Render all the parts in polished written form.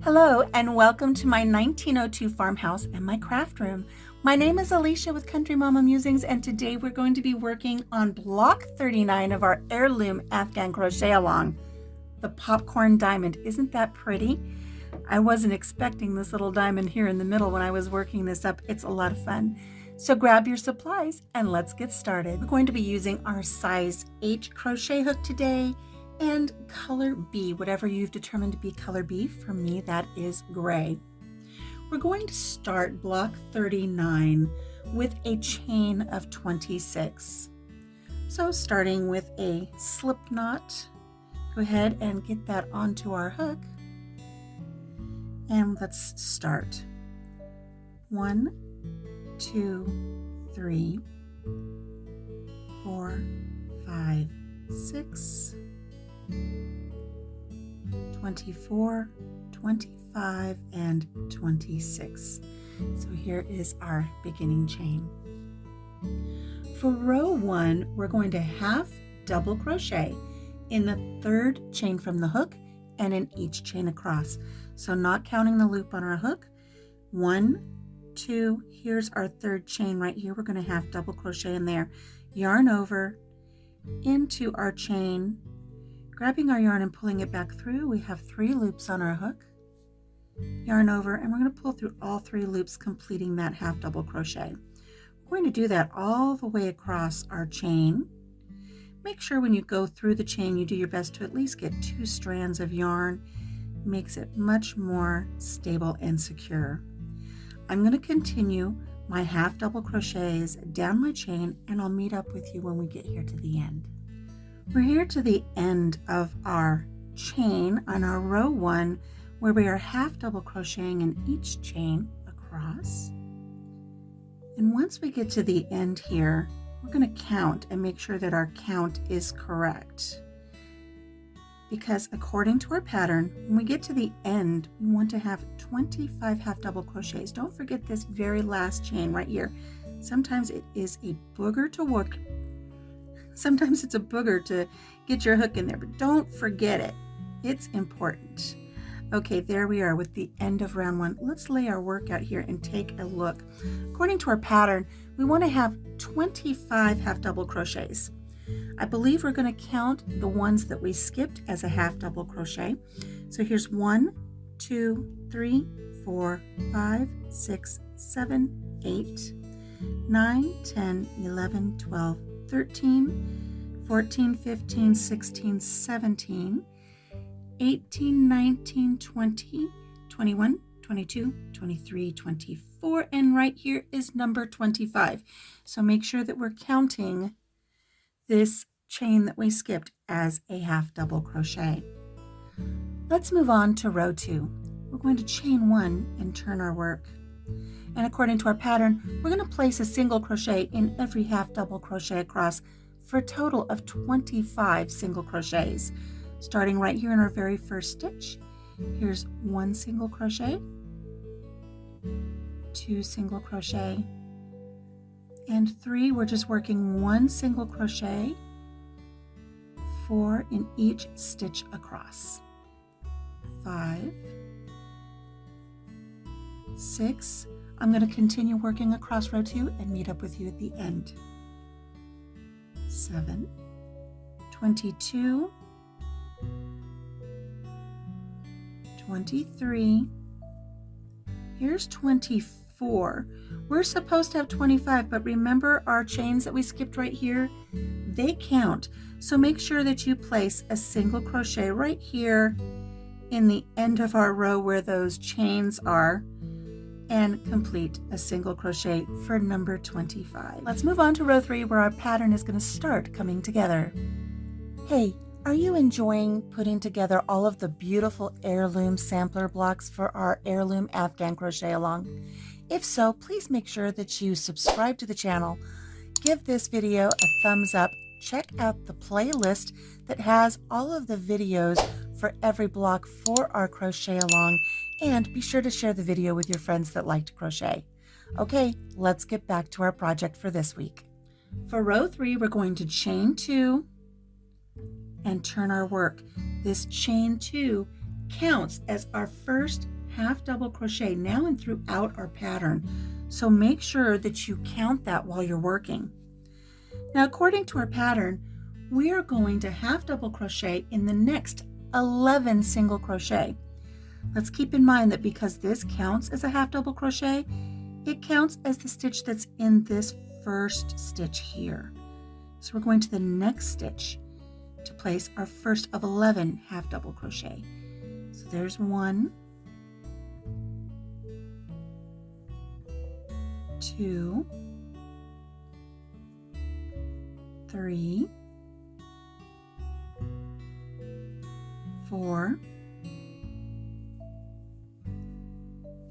Hello and welcome to my 1902 farmhouse and my craft room. My name is Alicia with Country Mama Musings, and today we're going to be working on block 39 of our Heirloom Afghan crochet along. The popcorn diamond, isn't that pretty? I wasn't expecting this little diamond here in the middle when I was working this up. It's a lot of fun. So grab your supplies and let's get started. We're going to be using our size H crochet hook today and color B, whatever you've determined to be color B. For me, that is gray. We're going to start block 39 with a chain of 26. So starting with a slip knot, go ahead and get that onto our hook. And let's start. 1, 2, 3, 4, 5, 6, 24, 25, and 26. So here is our beginning chain. For row 1, we're going to half double crochet in the third chain from the hook and in each chain across. So not counting the loop on our hook. 1, 2, here's our third chain right here. We're going to half double crochet in there. Yarn over into our chain, grabbing our yarn and pulling it back through. We have 3 loops on our hook. Yarn over, and we're going to pull through all 3 loops, completing that half double crochet. We're going to do that all the way across our chain. Make sure when you go through the chain you do your best to at least get 2 strands of yarn. It makes it much more stable and secure. I'm going to continue my half double crochets down my chain, and I'll meet up with you when we get here to the end. We're here to the end of our chain on our row 1, where we are half double crocheting in each chain across. And once we get to the end here, we're going to count and make sure that our count is correct. Because according to our pattern, when we get to the end, we want to have 25 half double crochets. Don't forget this very last chain right here. Sometimes it is a booger to work. Sometimes it's a booger to get your hook in there, but don't forget it. It's important. Okay, there we are with the end of round 1. Let's lay our work out here and take a look. According to our pattern, we want to have 25 half double crochets. I believe we're going to count the ones that we skipped as a half double crochet. So here's 1, 2, 3, 4, 5, 6, 7, 8, 9, 10, 11, 12, 13, 14, 15, 16, 17, 18, 19, 20, 21, 22, 23, 24, and right here is number 25. So make sure that we're counting this chain that we skipped as a half double crochet. Let's move on to row 2. We're going to chain 1 and turn our work. And according to our pattern, we're going to place a single crochet in every half double crochet across for a total of 25 single crochets. Starting right here in our very first stitch, here's 1 single crochet, 2 single crochet, and 3, we're just working 1 single crochet, 4 in each stitch across, 5, 6, I'm going to continue working across row 2 and meet up with you at the end, 7, 22, 23, here's 24. We're supposed to have 25, but remember our chains that we skipped right here? They count. So make sure that you place a single crochet right here in the end of our row where those chains are, and complete a single crochet for number 25. Let's move on to row 3, where our pattern is going to start coming together. Hey, are you enjoying putting together all of the beautiful heirloom sampler blocks for our Heirloom Afghan crochet along? If so, please make sure that you subscribe to the channel, give this video a thumbs up, check out the playlist that has all of the videos for every block for our crochet along, and be sure to share the video with your friends that like to crochet. Okay, let's get back to our project for this week. For row 3, we're going to chain 2 and turn our work. This chain 2 counts as our first half double crochet now and throughout our pattern. So make sure that you count that while you're working. Now, according to our pattern, we are going to half double crochet in the next 11 single crochet. Let's keep in mind that because this counts as a half double crochet, it counts as the stitch that's in this first stitch here. So we're going to the next stitch to place our first of 11 half double crochet. So there's 1, 2, 3, 4,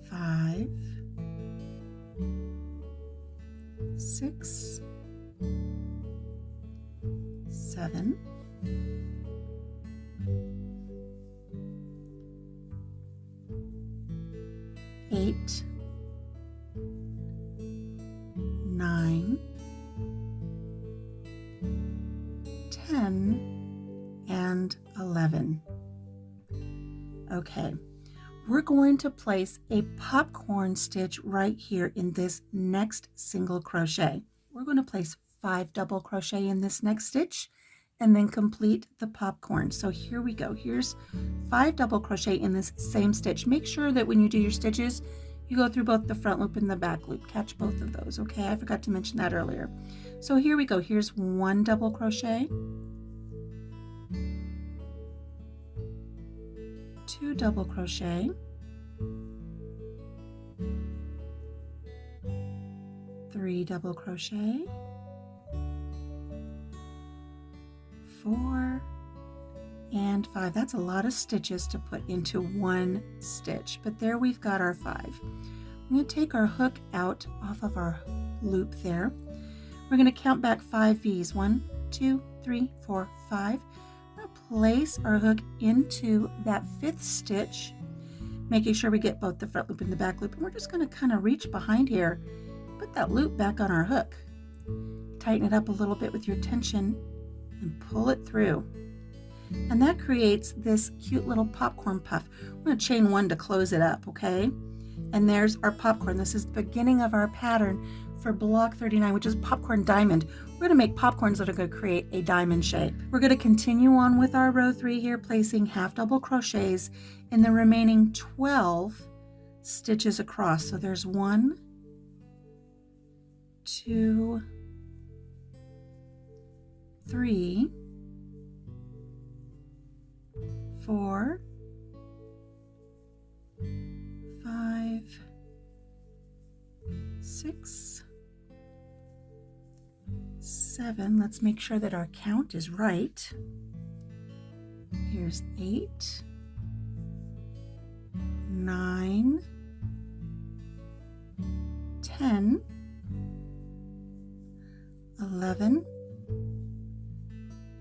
5, 6, 7, 8, 9, 10, and 11. Okay, we're going to place a popcorn stitch right here in this next single crochet. We're going to place 5 double crochet in this next stitch and then complete the popcorn. So here we go. Here's 5 double crochet in this same stitch. Make sure that when you do your stitches, you go through both the front loop and the back loop. Catch both of those, okay? I forgot to mention that earlier. So here we go. Here's 1 double crochet, 2 double crochet, 3 double crochet, 4, and 5. That's a lot of stitches to put into one stitch, but there we've got our 5. I'm going to take our hook out off of our loop there. We're going to count back 5 V's. 1, 2, 3, 4, 5. I'm going to place our hook into that 5th stitch, making sure we get both the front loop and the back loop. And we're just going to kind of reach behind here, put that loop back on our hook. Tighten it up a little bit with your tension and pull it through. And that creates this cute little popcorn puff. We're going to chain 1 to close it up, okay? And there's our popcorn. This is the beginning of our pattern for block 39, which is popcorn diamond. We're going to make popcorns that are going to create a diamond shape. We're going to continue on with our row 3 here, placing half double crochets in the remaining 12 stitches across. So there's 1, 2, 3, 4, 5, 6, 7. Let's make sure that our count is right. Here's 8, 9, 10, 11,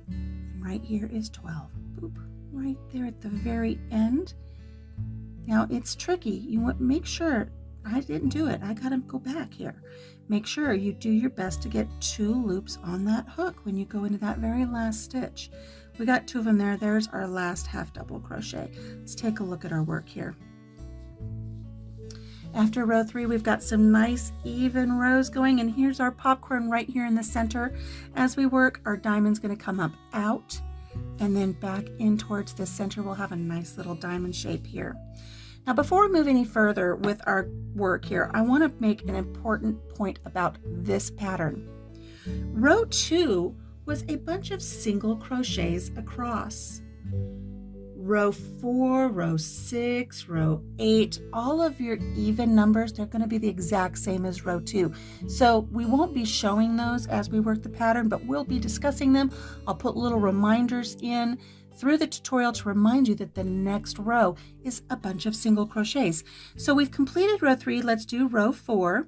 and right here is 12. Boop, right there at the very end. Now it's tricky. You want make sure, I didn't do it. I gotta go back here. Make sure you do your best to get 2 loops on that hook when you go into that very last stitch. We got 2 of them there. There's our last half double crochet. Let's take a look at our work here. After row 3, we've got some nice even rows going, and here's our popcorn right here in the center. As we work, our diamond's going to come up out and then back in towards the center. We'll have a nice little diamond shape here. Now, before we move any further with our work here, I want to make an important point about this pattern. Row 2 was a bunch of single crochets across. Row 4, row 6, row 8, all of your even numbers, they're going to be the exact same as row 2. So we won't be showing those as we work the pattern, but we'll be discussing them. I'll put little reminders in through the tutorial to remind you that the next row is a bunch of single crochets. So we've completed row 3. Let's do row 4,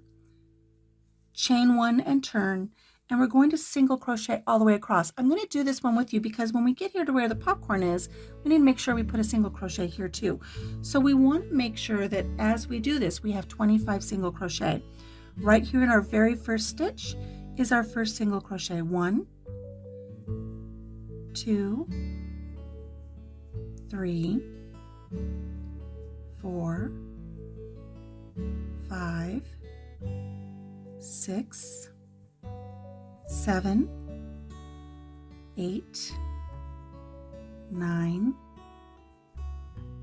chain 1 and turn, and we're going to single crochet all the way across. I'm going to do this one with you because when we get here to where the popcorn is, we need to make sure we put a single crochet here too. So we want to make sure that as we do this, we have 25 single crochet. Right here in our very first stitch is our first single crochet. 1, 2, 3, 4, 5, 6, 7, 8, 9,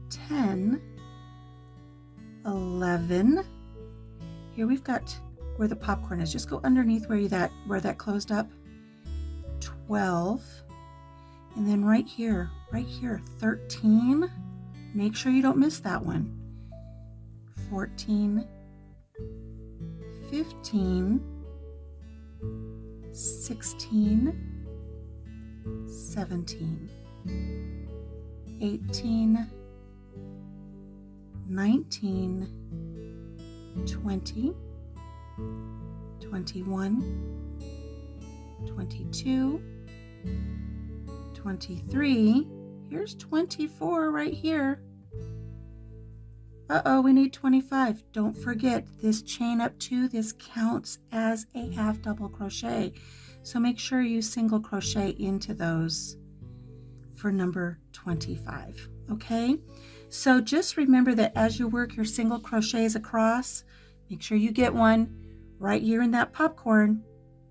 10, 11. Here we've got where the popcorn is. Just go underneath where that closed up. 12. And then right here, 13. Make sure you don't miss that one. 14, 15, 16, 17, 18, 19, 20, 21, 22, 23. Here's 24 right here. Uh-oh, we need 25. Don't forget, this chain up 2, this counts as a half double crochet. So make sure you single crochet into those for number 25, okay? So just remember that as you work your single crochets across, make sure you get one right here in that popcorn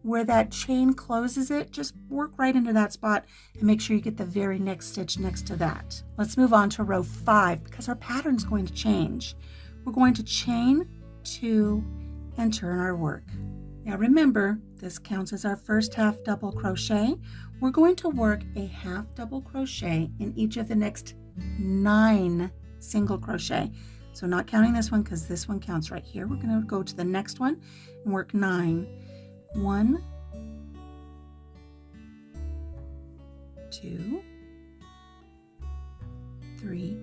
where that chain closes it. Just work right into that spot and make sure you get the very next stitch next to that. Let's move on to row 5 because our pattern's going to change. We're going to chain 2 and turn our work. Now remember, this counts as our first half double crochet. We're going to work a half double crochet in each of the next 9 single crochet. So not counting this one because this one counts right here. We're going to go to the next one and work 9. 1, 2, 3,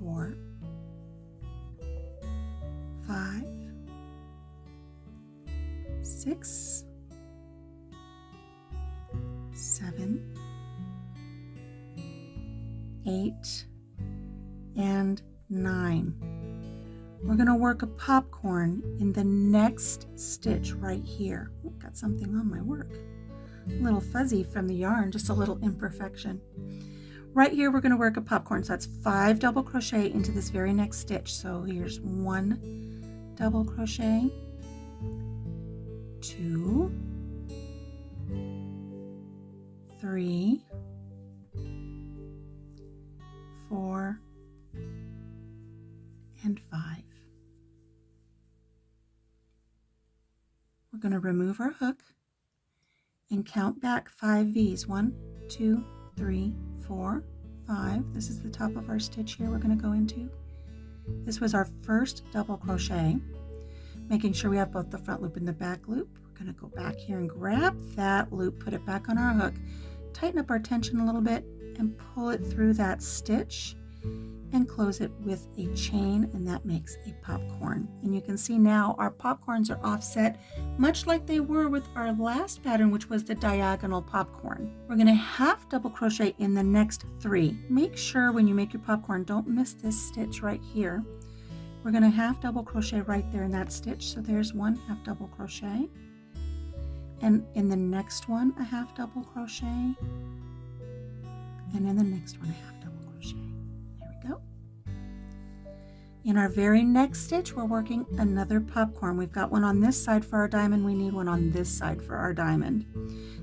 4, 5, 6, 7, 8, and 9. We're going to work a popcorn in the next stitch right here. Ooh, got something on my work. A little fuzzy from the yarn, just a little imperfection. Right here we're going to work a popcorn, so that's 5 double crochet into this very next stitch. So here's 1 double crochet, 2, 3, 4, and 5. We're going to remove our hook and count back 5 V's. 1, 2, 3, 4, 5. This is the top of our stitch here we're going to go into. This was our first double crochet, making sure we have both the front loop and the back loop. We're going to go back here and grab that loop, put it back on our hook, tighten up our tension a little bit, and pull it through that stitch and close it with a chain, and that makes a popcorn. And you can see now our popcorns are offset much like they were with our last pattern, which was the diagonal popcorn. We're going to half double crochet in the next 3. Make sure when you make your popcorn, don't miss this stitch right here. We're going to half double crochet right there in that stitch. So there's 1 half double crochet, and in the next one a half double crochet, and in the next one a half double crochet. There we go. In our very next stitch, we're working another popcorn. We've got one on this side for our diamond. We need one on this side for our diamond.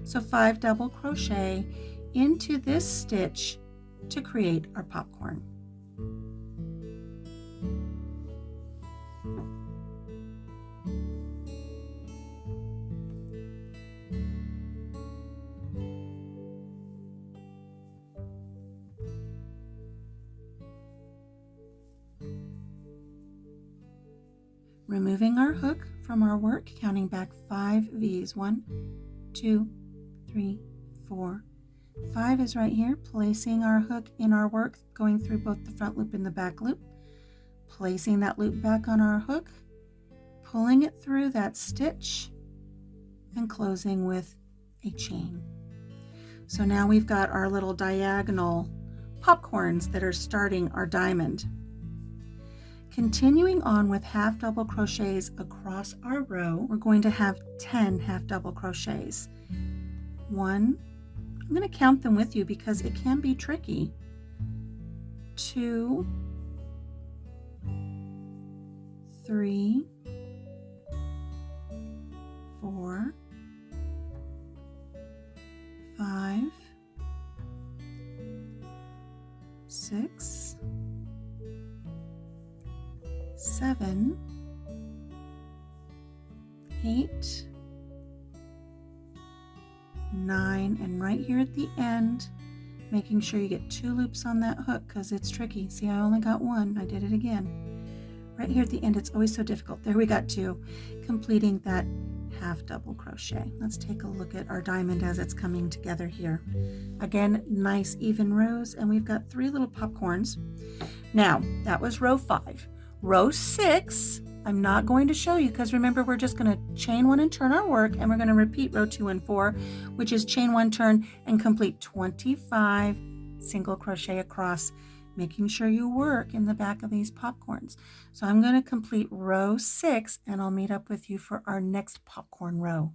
So 5 double crochet into this stitch to create our popcorn. Removing our hook from our work, counting back 5 V's. 1, 2, 3, 4, 5 is right here. Placing our hook in our work, going through both the front loop and the back loop. Placing that loop back on our hook, pulling it through that stitch, and closing with a chain. So now we've got our little diagonal popcorns that are starting our diamond. Continuing on with half double crochets across our row, we're going to have 10 half double crochets. 1, I'm going to count them with you because it can be tricky. 2, 3, 4, 5, 6, 7, 8, 9, and right here at the end, making sure you get 2 loops on that hook because it's tricky. See, I only got 1. I did it again. Right here at the end, it's always so difficult. There we got 2, completing that half double crochet. Let's take a look at our diamond as it's coming together here. Again, nice even rows, and we've got 3 little popcorns. Now, that was row 5. Row 6, I'm not going to show you because remember, we're just going to chain 1 and turn our work, and we're going to repeat row 2 and 4, which is chain 1, turn, and complete 25 single crochet across, making sure you work in the back of these popcorns. So I'm going to complete row 6, and I'll meet up with you for our next popcorn row.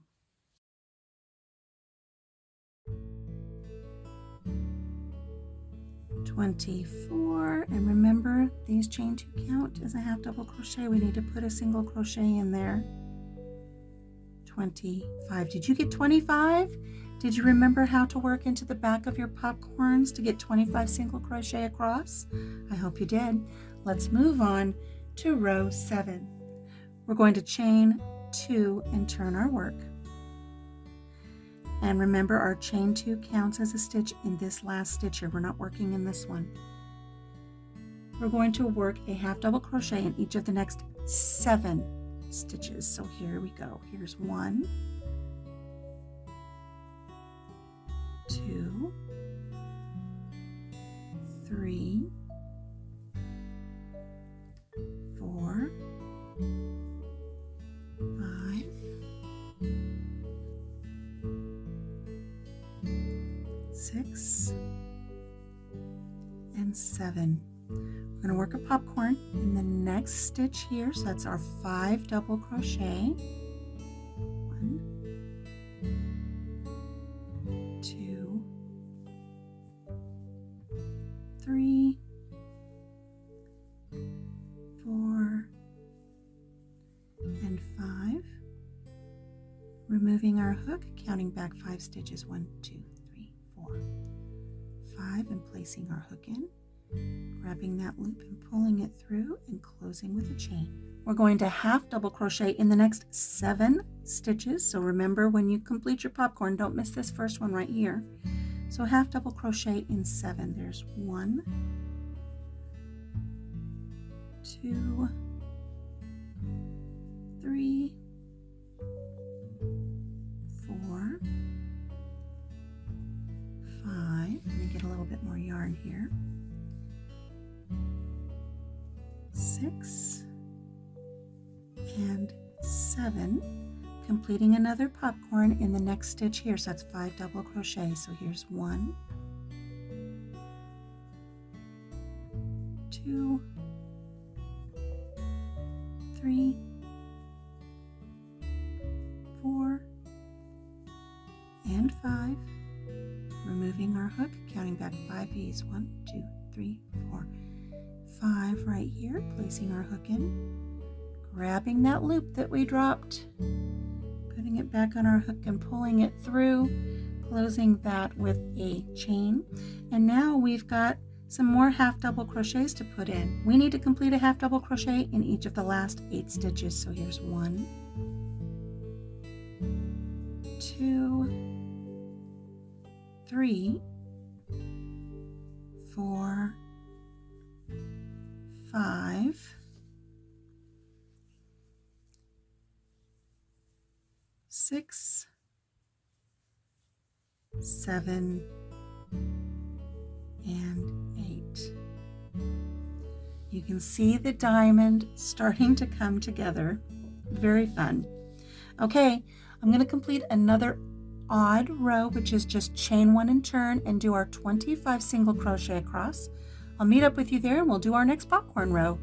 $24, and remember, these chain 2 count as a half double crochet. We need to put a single crochet in there. 25. Did you get 25? Did you remember how to work into the back of your popcorns to get 25 single crochet across? I hope you did. Let's move on to row 7. We're going to chain 2 and turn our work. And remember, our chain 2 counts as a stitch in this last stitch here. We're not working in this one. We're going to work a half double crochet in each of the next 7 stitches. So here we go. Here's 1, 2, 3, 4, 5, 6, and 7. We're going to work a popcorn in the next stitch here. So that's our 5 double crochet. 1, 2, 3, 4, and 5. Removing our hook, counting back 5 stitches. 1, 2, 3, 4, 5, and placing our hook in, grabbing that loop and pulling it through and closing with a chain. We're going to half double crochet in the next 7 stitches. So remember, when you complete your popcorn, don't miss this first one right here. So half double crochet in 7. There's 1, 2, 3, 4, 5. Let me get a little bit more yarn here. 6 and 7, completing another popcorn in the next stitch here. So that's 5 double crochet. So here's 1, 2, 3, 4, and 5. Removing our hook, counting back 5 V's. 1, 2, 3, 4, 5 right here, placing our hook in, grabbing that loop that we dropped, putting it back on our hook and pulling it through, closing that with a chain. And now we've got some more half double crochets to put in. We need to complete a half double crochet in each of the last 8 stitches. So here's 1, 2, 3, 4, 5, 6, 7, and 8. You can see the diamond starting to come together. Very fun. Okay, I'm going to complete another odd row, which is just chain 1 and turn, and do our 25 single crochet across. I'll meet up with you there and we'll do our next popcorn row.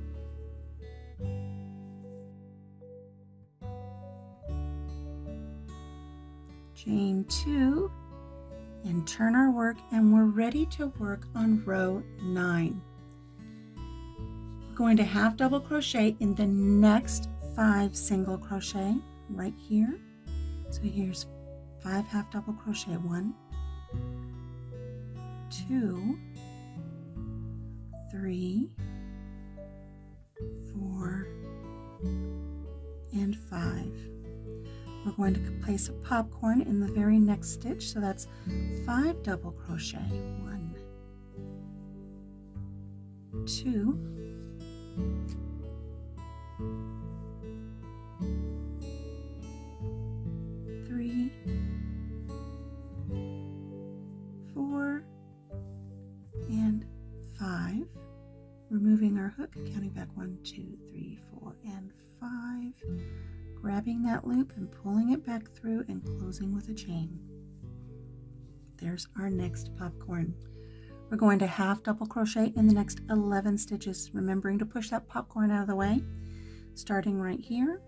Chain 2 and turn our work, and we're ready to work on row 9. going to half double crochet in the next 5 single crochet right here. So here's 5 half double crochet, 1, 2, 3, 4, and 5. We're going to place a popcorn in the very next stitch, so that's 5 double crochet, 1, 2, 3, 4, and 5. Removing our hook, counting back 1, 2, 3, 4, and 5. Grabbing that loop and pulling it back through and closing with a chain. There's our next popcorn. We're going to half double crochet in the next 11 stitches, remembering to push that popcorn out of the way. Starting right here,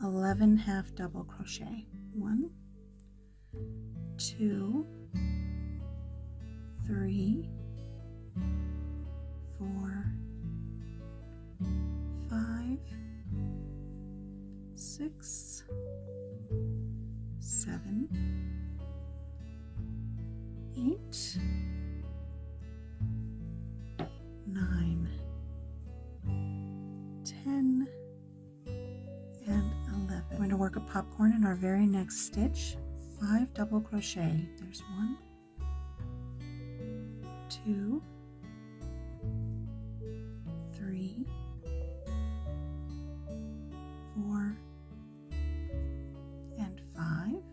11 half double crochet. 1, 2, 3, 4, 5, 6, 7, 8, 9, 10, and 11. We're going to work a popcorn in our very next stitch. 5 double crochet. There's 1, 2, 3, 4, and 5.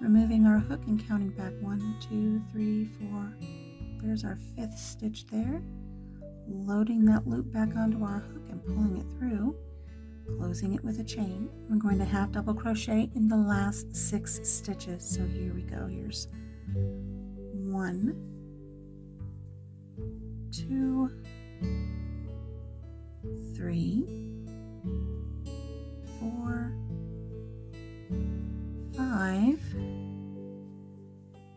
Removing our hook and counting back 1, 2, 3, 4. There's our 5th stitch there. Loading that loop back onto our hook and pulling it through, closing it with a chain. We're going to half double crochet in the last 6 stitches. So here we go. Here's 1, 2, 3, 4, 5,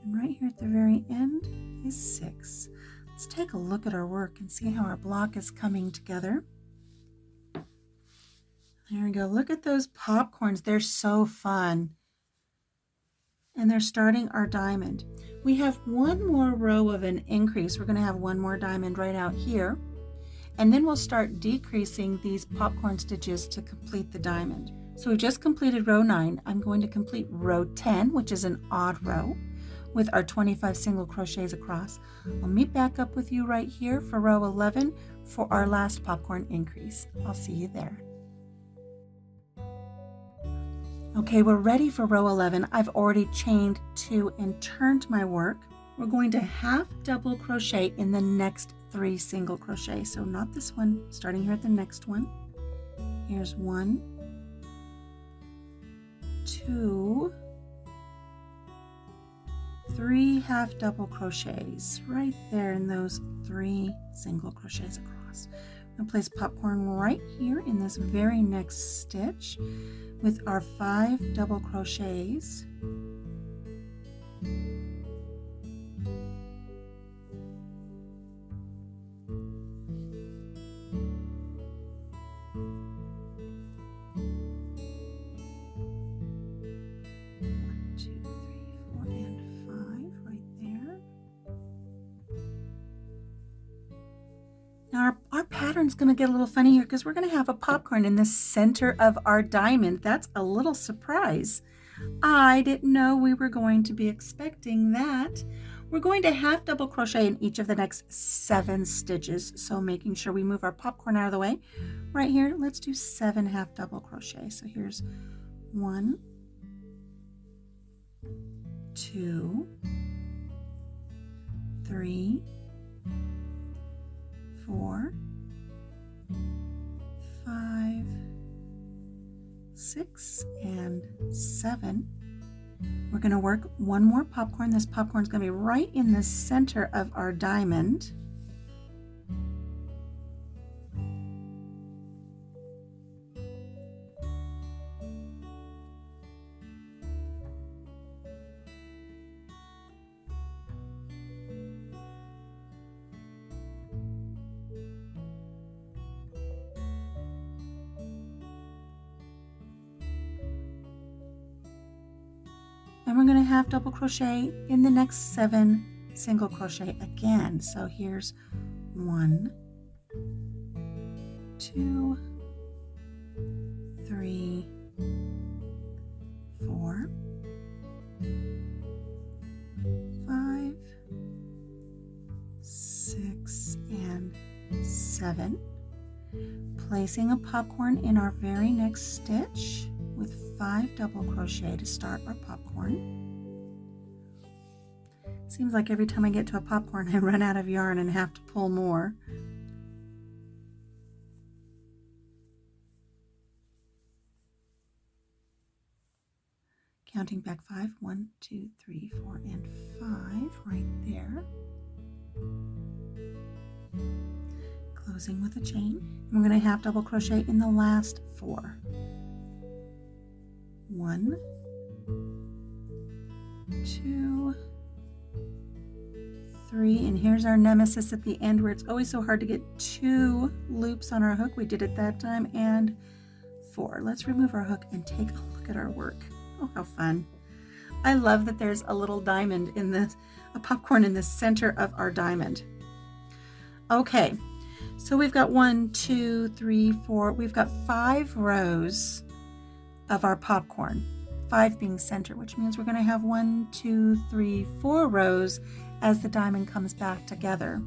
and right here at the very end is 6. Let's take a look at our work and see how our block is coming together. There we go. Look at those popcorns. They're so fun. And they're starting our diamond. We have one more row of an increase. We're going to have one more diamond right out here. And then we'll start decreasing these popcorn stitches to complete the diamond. So we've just completed row 9. I'm going to complete row 10, which is an odd row, with our 25 single crochets across. I'll meet back up with you right here for row 11 for our last popcorn increase. I'll see you there. Okay, we're ready for row 11. I've already chained 2 and turned my work. We're going to half double crochet in the next 3 single crochet. So not this one, starting here at the next one. Here's 1, 2, 3 half double crochets right there in those 3 single crochets across. I'm going to place popcorn right here in this very next stitch with our 5 double crochets. Now our pattern's going to get a little funny here because we're going to have a popcorn in the center of our diamond. That's a little surprise. I didn't know we were going to be expecting that. We're going to half double crochet in each of the next 7 stitches. So making sure we move our popcorn out of the way. Right here, let's do 7 half double crochet. So here's 1, 2, 3, 4, 5, 6, and 7. We're going to work one more popcorn. This popcorn is going to be right in the center of our diamond. we're going to half double crochet in the next 7 single crochet again. So here's 1, 2, 3, 4, 5, 6, and 7. Placing a popcorn in our very next stitch with 5 double crochet to start our popcorn. Seems like every time I get to a popcorn I run out of yarn and have to pull more. Counting back 5, 1, 2, 3, 4, and 5 right there. Closing with a chain. And we're going to half double crochet in the last 4. 1, 2, 3, and here's our nemesis at the end where it's always so hard to get 2 loops on our hook. We did it that time, and 4. Let's remove our hook and take a look at our work. Oh, how fun. I love that there's a little diamond in this, a popcorn in the center of our diamond. Okay, so we've got 1, 2, 3, 4, we've got 5 rows of our popcorn, 5 being center, which means we're going to have 1, 2, 3, 4 rows as the diamond comes back together.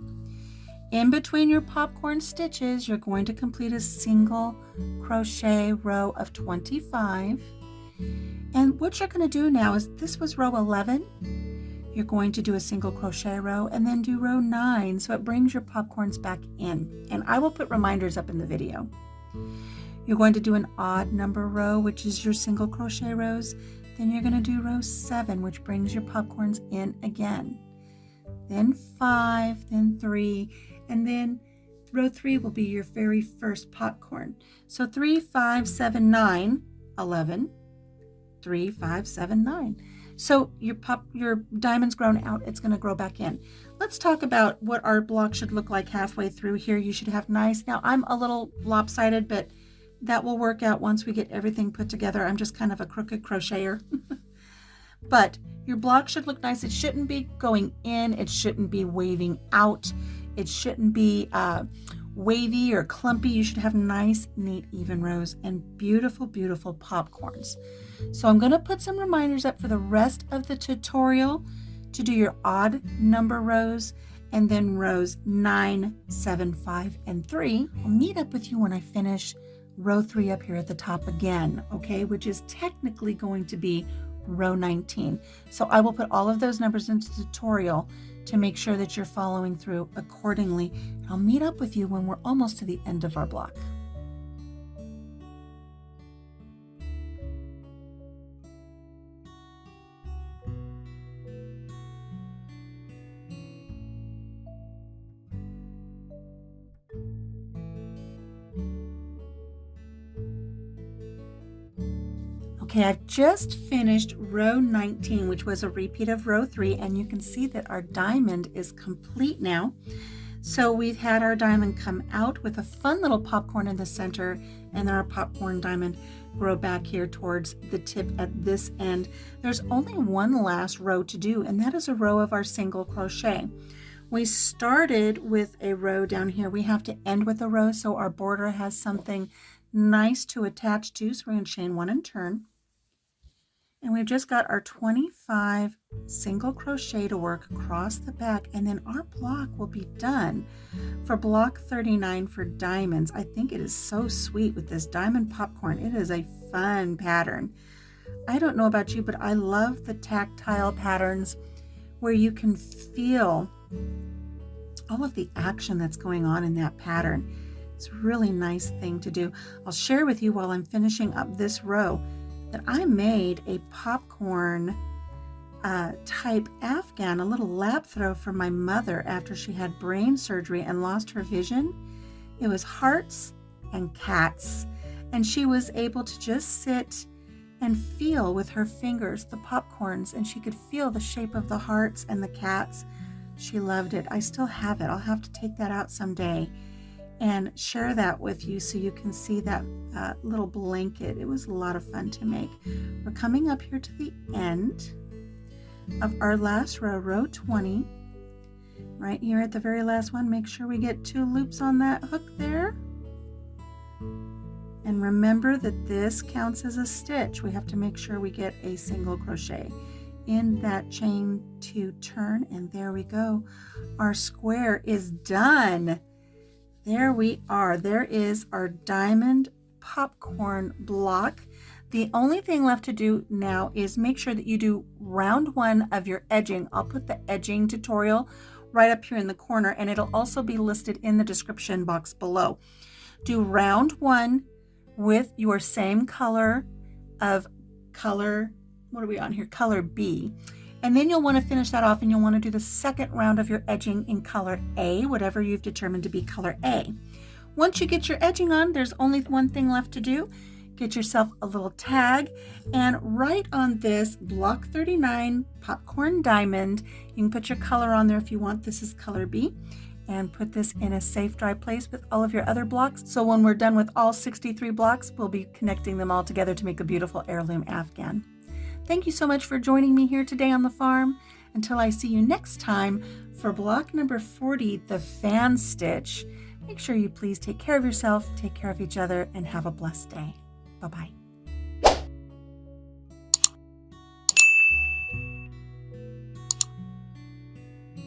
In between your popcorn stitches, you're going to complete a single crochet row of 25. And what you're going to do now is, this was row 11. You're going to do a single crochet row and then do row 9, so it brings your popcorns back in. And I will put reminders up in the video. You're going to do an odd number row, which is your single crochet rows. Then you're going to do row 7, which brings your popcorns in again. Then 5, then 3, and then row 3 will be your very first popcorn. So 3, 5, 7, 9, 11, 3, 5, 7, 9. So your diamond's grown out, it's going to grow back in. Let's talk about what our block should look like halfway through here. You should have nice, now I'm a little lopsided, but that will work out once we get everything put together. I'm just kind of a crooked crocheter. But your block should look nice. It shouldn't be going in. It shouldn't be waving out. It shouldn't be wavy or clumpy. You should have nice, neat, even rows and beautiful, beautiful popcorns. So I'm going to put some reminders up for the rest of the tutorial to do your odd number rows, and then rows 9, 7, 5, and 3. I'll meet up with you when I finish row 3 up here at the top again, okay, which is technically going to be row 19. So I will put all of those numbers into the tutorial to make sure that you're following through accordingly. I'll meet up with you when we're almost to the end of our block. Okay, I've just finished row 19, which was a repeat of row 3, and you can see that our diamond is complete now. So we've had our diamond come out with a fun little popcorn in the center, and then our popcorn diamond grow back here towards the tip at this end. There's only one last row to do, and that is a row of our single crochet. We started with a row down here. We have to end with a row so our border has something nice to attach to. So we're going to chain 1 and turn. And we've just got our 25 single crochet to work across the back, and then our block will be done for block 39 for diamonds. I think it is so sweet with this diamond popcorn. It is a fun pattern. I don't know about you, but I love the tactile patterns where you can feel all of the action that's going on in that pattern. It's a really nice thing to do. I'll share with you while I'm finishing up this row that I made a popcorn type Afghan, a little lap throw for my mother after she had brain surgery and lost her vision. It was hearts and cats, and she was able to just sit and feel with her fingers the popcorns, and she could feel the shape of the hearts and the cats. She loved it. I still have it. I'll have to take that out someday and share that with you so you can see that little blanket. It was a lot of fun to make. We're coming up here to the end, of our last row, row 20. Right here at the very last one, make sure we get 2 loops on that hook there. And remember that this counts as a stitch. We have to make sure we get a single crochet in that chain to turn, and there we go. Our square is done. There we are. There is our diamond popcorn block. The only thing left to do now is make sure that you do round 1 of your edging. I'll put the edging tutorial right up here in the corner, and it'll also be listed in the description box below. Do round 1 with your same color of color, what are we on here? Color B. And then you'll want to finish that off, and you'll want to do the second round of your edging in color A, whatever you've determined to be color A. Once you get your edging on, there's only one thing left to do. Get yourself a little tag and write on this block 39 popcorn diamond. You can put your color on there if you want. This is color B. And put this in a safe, dry place with all of your other blocks. So when we're done with all 63 blocks, we'll be connecting them all together to make a beautiful heirloom Afghan. Thank you so much for joining me here today on the farm. Until I see you next time for block number 40, the fan stitch. Make sure you please take care of yourself, take care of each other, and have a blessed day. Bye-bye.